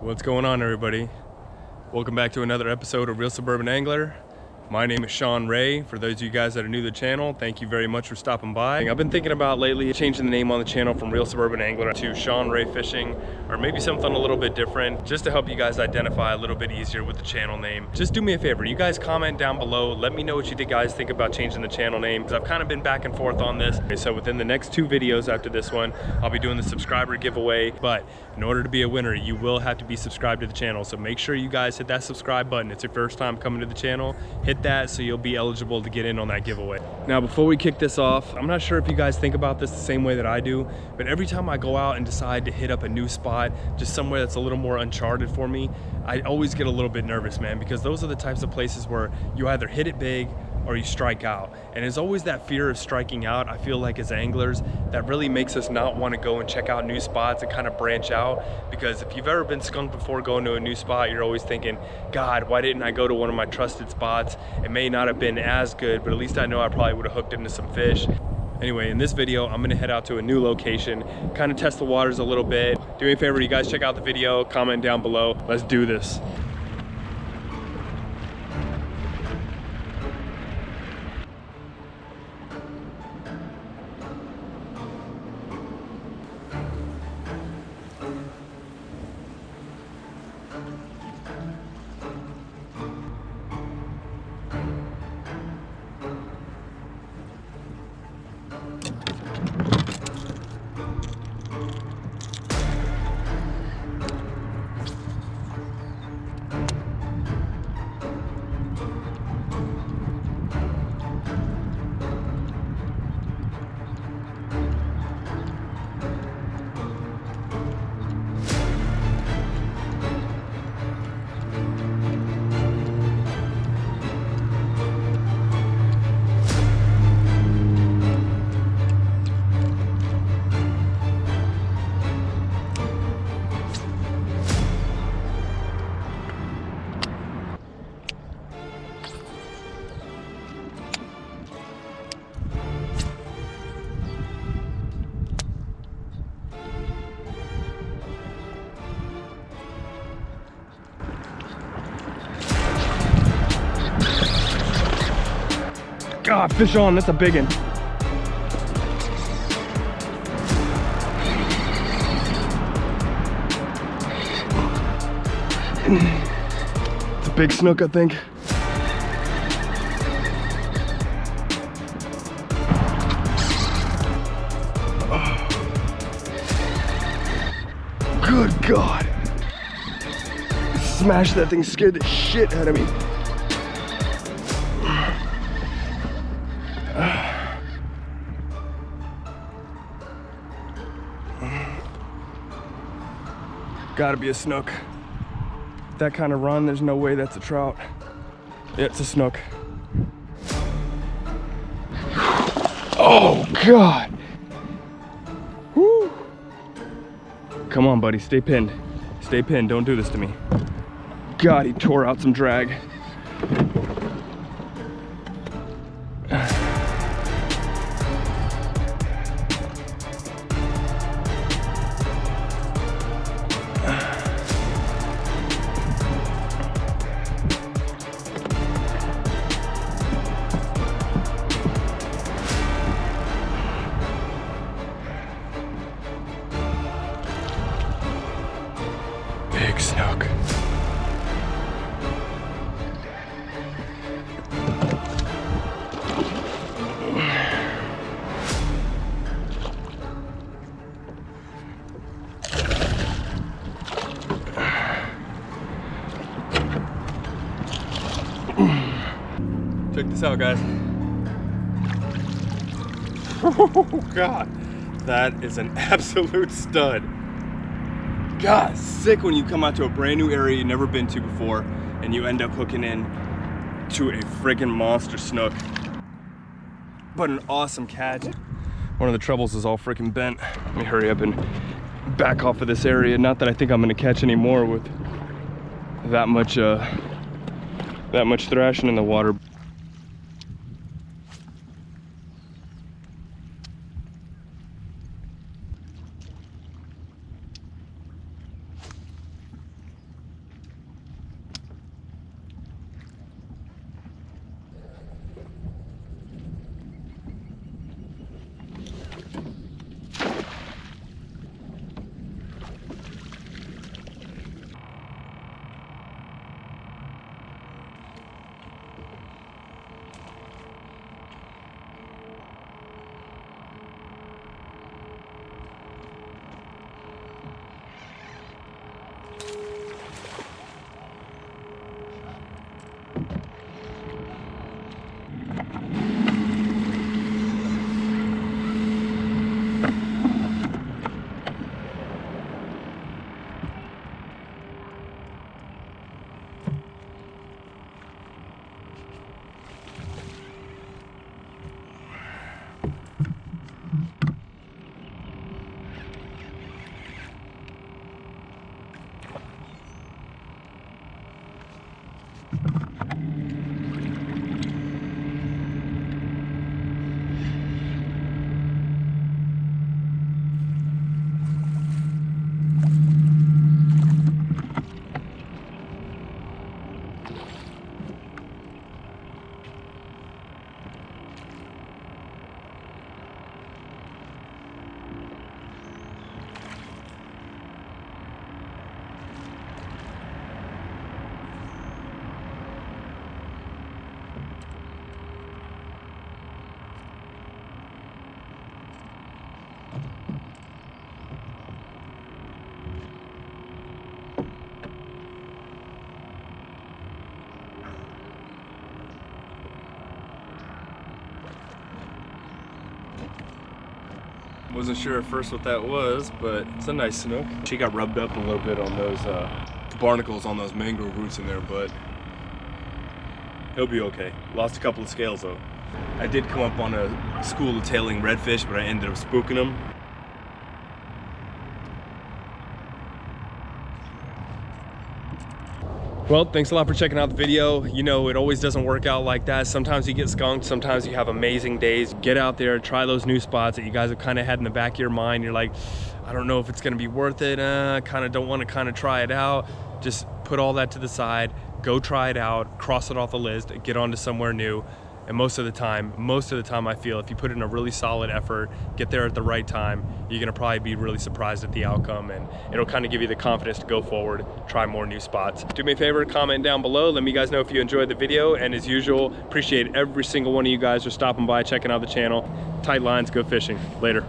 What's going on, everybody? Welcome back to another episode of Real Suburban Angler. My name is Sean Ray. For those of you guys that are new to the channel, thank you very much for stopping by. I've been thinking about lately changing the name on the channel from Real Suburban Angler to Sean Ray Fishing, or maybe something a little bit different, just to help you guys identify a little bit easier with the channel name. Just do me a favor, you guys comment down below, let me know what you guys think about changing the channel name, because I've kind of been back and forth on this. Okay, so within the next 2 videos after this one, I'll be doing the subscriber giveaway, but in order to be a winner, you will have to be subscribed to the channel. So make sure you guys hit that subscribe button. It's your first time coming to the channel. Hit that so you'll be eligible to get in on that giveaway. Now, before we kick this off, I'm not sure if you guys think about this the same way that I do, but every time I go out and decide to hit up a new spot, just somewhere that's a little more uncharted for me, I always get a little bit nervous, man, because those are the types of places where you either hit it big or you strike out. And there's always that fear of striking out, I feel like, as anglers, that really makes us not want to go and check out new spots and kind of branch out. Because if you've ever been skunked before going to a new spot, you're always thinking, God, why didn't I go to one of my trusted spots? It may not have been as good, but at least I know I probably would have hooked into some fish. Anyway, in this video, I'm gonna head out to a new location, kind of test the waters a little bit. Do me a favor, you guys check out the video, comment down below. Let's do this. God, fish on, that's a big one. It's a big snook, I think. Oh. Good God. Smashed that thing, scared the shit out of me. Gotta be a snook. That kind of run, there's no way that's a trout. Yeah, it's a snook. Oh God. Woo. Come on, buddy, stay pinned. Stay pinned, don't do this to me. God, he tore out some drag. Big snook. Check this out, guys. Oh God, that is an absolute stud. God, sick when you come out to a brand new area you've never been to before and you end up hooking in to a friggin' monster snook. But an awesome catch. One of the trebles is all freaking bent. Let me hurry up and back off of this area. Not that I think I'm gonna catch any more with that much thrashing in the water. Wasn't sure at first what that was, but it's a nice snook. She got rubbed up a little bit on those barnacles on those mangrove roots in there, but he'll be okay. Lost a couple of scales though. I did come up on a school of tailing redfish, but I ended up spooking them. Well, thanks a lot for checking out the video. You know, it always doesn't work out like that. Sometimes you get skunked, sometimes you have amazing days. Get out there, try those new spots that you guys have kind of had in the back of your mind. You're like, I don't know if it's gonna be worth it. Kind of don't want to kind of try it out. Just put all that to the side, go try it out, cross it off the list, get on to somewhere new. And most of the time I feel if you put in a really solid effort, get there at the right time, you're gonna probably be really surprised at the outcome, and it'll kind of give you the confidence to go forward, try more new spots. Do me a favor, comment down below, let me guys know if you enjoyed the video, and as usual, appreciate every single one of you guys for stopping by, checking out the channel. Tight lines, go fishing. Later.